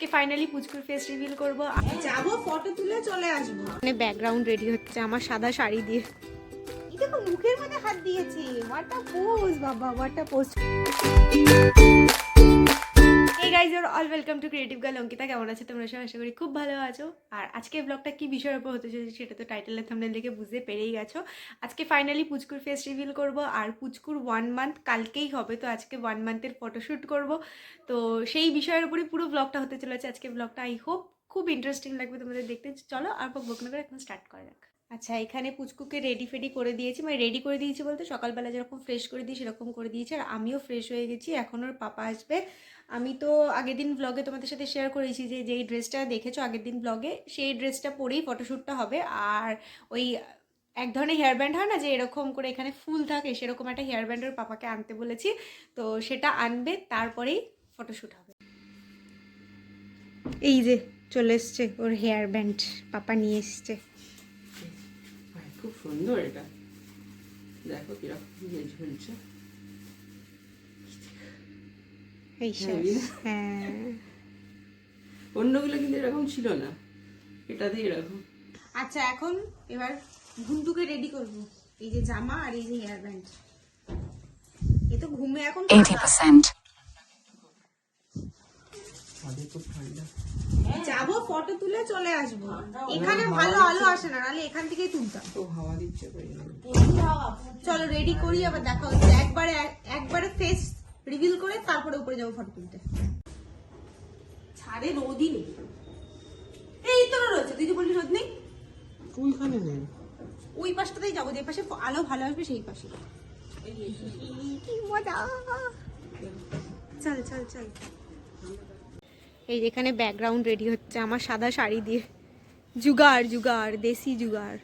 আজকে finally পুচকুর face reveal করব। যাবো, ফটো তুলে চলে আসবো। মানে ব্যাকগ্রাউন্ড রেডি হচ্ছে আমার সাদা শাড়ি দিয়ে। এই দেখো মুখের মধ্যে হাত দিয়েছে। হোয়াট আ পোজ বাবা, হোয়াট আ পোজ। এই guys you are all welcome to creative girl Ankita. কেমন আছে তোমরা সবাই? আশা করি খুব ভালো আছো। আর আজকে ব্লগটা কি বিষয়ের উপর হতে চলেছে সেটা তো টাইটেলের থাম্বনেল দেখে বুঝতে পেরেই গেছো। আজকে ফাইনালি পুচকুর ফেস রিভিল করব। আর পুচকুর 1 মান্থ কালকেই হবে, তো আজকে 1 মান্থের ফটোশ্যুট করব। তো সেই বিষয়ের উপরই পুরো ব্লগটা হতে চলেছে আজকে ব্লগটা। আই হোপ খুব ইন্টারেস্টিং লাগবে তোমাদের দেখতে। চলো আর বক না করে এখন স্টার্ট করা যাক। আচ্ছা, এখানে পুচকুকে রেডি ফেডি করে দিয়েছি, মানে রেডি করে দিয়েছি বলতে সকালবেলা যেরকম ফ্রেশ করে দিই সেরকম করে দিয়েছি। আর আমিও ফ্রেশ হয়ে গেছি, এখন ওর পাপা আসবে। আমি তো আগের দিন ব্লগে তোমাদের সাথে শেয়ার করেছি যে যেই ড্রেসটা দেখেছো আগের দিন ব্লগে, সেই ড্রেসটা পরেই ফটোশ্যুটটা হবে। আর ওই এক ধরনের হেয়ার ব্যান্ড হয় না যে এরকম করে এখানে ফুল থাকে, সেরকম একটা হেয়ার ব্যান্ড ওর পাপাকে আনতে বলেছি। তো সেটা আনবে, তারপরেই ফটোশ্যুট হবে। এই যে চলে এসছে ওর হেয়ার ব্যান্ড, পাপা নিয়ে এসছে। খুব সুন্দর এটা, দেখো কিরকম ঝুলছে। হ্যাঁ, অন্যগুলো কিন্তু এরকম ছিল না, এটাতে এরকম। আচ্ছা এখন এবার ঘুমটুকে রেডি করবো। এই যে জামা আর এই যে হেয়ার ব্যান্ড। এ তো ঘুমে এখন 80%. যাবো, ফটো তুলে চলে আসবো। এখানে ভালো আলো আসে না, নাহলে এখান থেকেই তুলতাম। তো হাওয়া দিচ্ছে। চলো রেডি করি, আবার দেখা হচ্ছে। একবারে ফেস রিভিল করে তারপরে উপরে যাবো ফটো তুলতে। ছাড়ে রোদই নেই। এই তো রয়েছে, তুই যে বললি রোদ নেই। ওইখানে নেই, ওই পাশটাতেই যাবো, যে পাশে আলো ভালো আসবে সেই পাশে। কি মজা! চল চল চল। এই যেখানে ব্যাকগ্রাউন্ড রেডি হচ্ছে আমার সাদা শাড়ি দিয়ে। জুগাড় দেশি জুগাড়।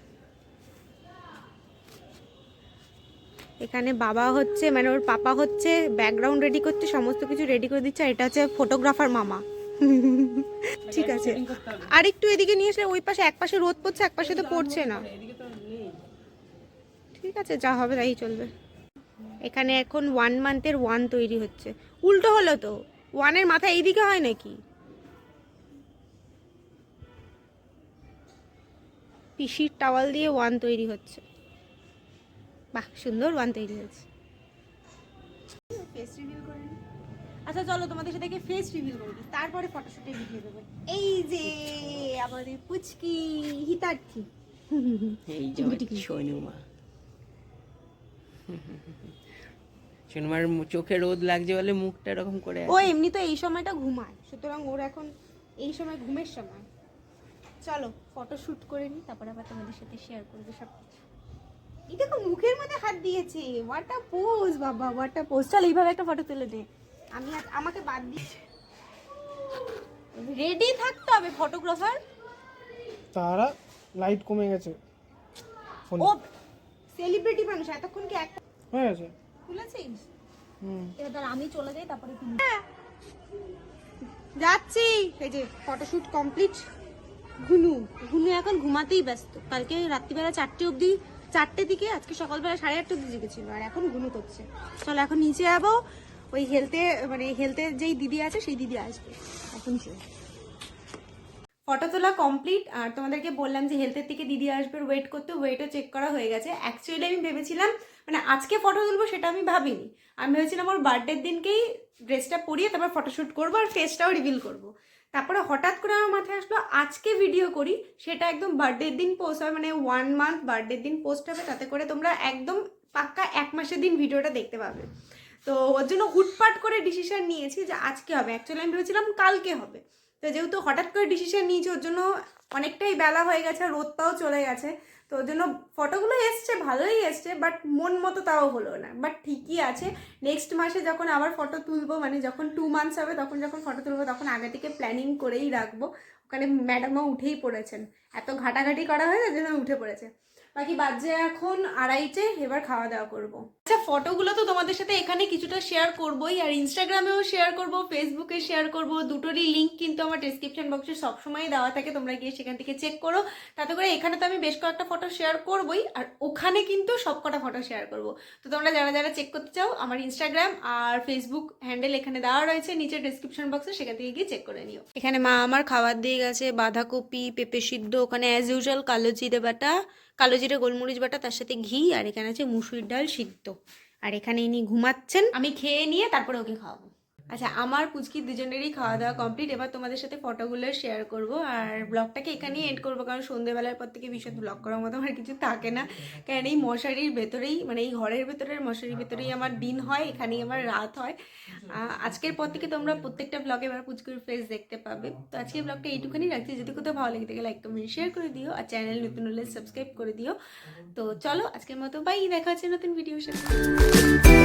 এখানে বাবা হচ্ছে, মানে ওর পাপা হচ্ছে ব্যাকগ্রাউন্ড রেডি করছে, সমস্ত কিছু রেডি করে দিচ্ছে। এটা হচ্ছে ফটোগ্রাফার মামা। ঠিক আছে, আর একটু এদিকে নিয়ে এসে, ওই পাশে এক পাশে রোদ পড়ছে, এক পাশে তো পড়ছে না। ঠিক আছে, যা হবে তাই চলবে। এখানে এখন 1 মান্থের 1 তৈরি হচ্ছে। উল্টো হলো তো, 1-এর মাথা এইদিকে হয় নাকি? পিসির টাওয়াল দিয়ে 1 তৈরি হচ্ছে। বাহ, সুন্দর 1 তৈরি হয়েছে। ফেস রিভিল করে নি। আচ্ছা চলো তোমাদের সাথে ফেস রিভিল করে দিই, তারপরে ফটোশুটে ভিডিও দেবো। এই যে আমাদের পুচকি হিতার্থী, এই যে সোনুমা। সোনুমার চোখে রোদ লাগছে বলে মুখটা এরকম করে। ও এমনি তো এই সময়টা ঘুমায়, সুতরাং ওর এখন এই সময় ঘুমের সময়। চলো ফটো শুট করে নিই, তারপরে আবার তোমাদের সাথে শেয়ার করবো সব কিছু। এই দেখো মুখের মধ্যে হাত দিয়েছে। হোয়াট আ পোজ বাবা, হোয়াট আ পোজ। চল এইভাবে একটা ফটো তুলে দে। আমাকে বাদ দিচ্ছে, রেডি থাকতে হবে ফটোগ্রাফার। তারা লাইট কমে গেছে। ও সেলিব্রিটি মানুষ, এতক্ষণ কি একটা হয়ে গেছে। তুলেছিস? হুম, এবার আমি চলে যাই, তারপরে তুই যাচ্ছি। এই যে ফটোশুট কমপ্লিট। ঘুনু এখন ঘুমাতেই ব্যস্ত। কালকে রাত্রিবেলা 4টে অবধি, 4টে দিকে, আজকে সকালবেলা 8:30 অবধি জেগেছিল, আর এখন ঘুমো করছে। চলো এখন নিচে যাবো। ওই হেলথের যেই দিদি আছে সেই দিদি আসবে এখন। ফটো তোলা কমপ্লিট। আর তোমাদেরকে বললাম যে হেলথের থেকে দিদি আসবে, ওয়েট করতে। ওয়েটও চেক করা হয়ে গেছে। অ্যাকচুয়ালি আমি ভেবেছিলাম, মানে আজকে ফটো তুলবো সেটা আমি ভাবিনি। আমি ভেবেছিলাম ওর বার্থডের দিনকেই ড্রেসটা পরিয়ে তারপর ফটোশ্যুট করবো আর ফেসটাও রিভিল করবো। তারপরে হঠাৎ করে আমার মাথায় আসলো আজকে ভিডিও করি, সেটা একদম বার্থডের দিন পোস্ট হবে, মানে 1 মান্থ বার্থডের দিন পোস্ট হবে। তাতে করে তোমরা একদম পাক্কা 1 মাসের দিন ভিডিওটা দেখতে পাবে। তো ওর জন্য হুটপাট করে ডিসিশন নিয়েছি যে আজকে হবে। অ্যাকচুয়ালি আমি ভেবেছিলাম কালকে হবে। তো যেহেতু হঠাৎ করে ডিসিশন নিয়েছি, ওর জন্য অনেকটাই বেলা হয়ে গেছে, রোদটাও চলে গেছে। তো ওর জন্য ফটোগুলো এসছে, ভালোই এসছে, বাট মন মতো তাও হলো না। বাট ঠিকই আছে। নেক্সট মাসে যখন আবার ফটো তুলবো, মানে যখন 2 মান্থস হবে, তখন যখন ফটো তুলবো তখন আগে থেকে প্ল্যানিং করেই রাখবো। ওখানে ম্যাডামও উঠেই পড়েছেন, এত ঘাটাঘাটি করা হয়ে যায় যেন উঠে পড়েছে। বাকি বাজে এখন 2:30, এবার খাওয়া দাওয়া করবো। আচ্ছা, ফটোগুলো তো তোমাদের সাথে এখানে কিছুটা শেয়ার করবোই, আর ইনস্টাগ্রামেও শেয়ার করব, ফেসবুকে শেয়ার করব। দুটোরই লিঙ্ক কিন্তু আমার ডেসক্রিপশন বক্সে সবসময় দেওয়া থাকে, তোমরা গিয়ে সেখান থেকে চেক করো। তাতে করে এখানে তো আমি বেশ কয়েকটা ফটো শেয়ার করবোই, আর ওখানে কিন্তু সবকটা ফটো শেয়ার করব। তো তোমরা যারা যারা চেক করতে চাও, আমার ইনস্টাগ্রাম আর ফেসবুক হ্যান্ডেল এখানে দেওয়া রয়েছে নিচে ডেসক্রিপশন বক্সে, সেখান থেকে গিয়ে চেক করে নিও। এখানে মা আমার খাবার দিয়ে গেছে, বাঁধাকপি, পেঁপে সিদ্ধ, ওখানে অ্যাজ ইউজুয়াল কালো জিরে বাটা, কালো জিরে গোলমরিচ বাটা, তার সাথে ঘি, আর এখানে আছে মুসুরির ডাল সিদ্ধ। আর এখানে ইনি ঘুমাচ্ছেন, আমি খেয়ে নিয়ে তারপরে ওকে খাওয়াবো। আচ্ছা, আমার পুচকি দুজনেরই খাওয়া দাওয়া কমপ্লিট। এবার তোমাদের সাথে ফটোগুলো শেয়ার করব, আর ব্লগটাকে এখানেই এন্ড করবো, কারণ সন্ধ্যেবেলার পর থেকে ভীষণ ব্লগ করার মতো আমার কিছু থাকে না। কারণ এই মশারির ভেতরেই, মানে এই ঘরের ভেতরের মশারির ভেতরেই আমার দিন হয়, এখানেই আমার রাত হয়। আজকের পর থেকে তোমরা প্রত্যেকটা ব্লগে এবার পুচকুর ফেস দেখতে পাবে। তো আজকের ব্লগটা এইটুখানি রাখছি। যদি কোথাও ভালো লেগে থাকে লাইক কমেন্ট শেয়ার করে দিও, আর চ্যানেল নতুন হলে সাবস্ক্রাইব করে দিও। তো চলো আজকের মতো বাই, দেখা হচ্ছে নতুন ভিডিওর সাথে।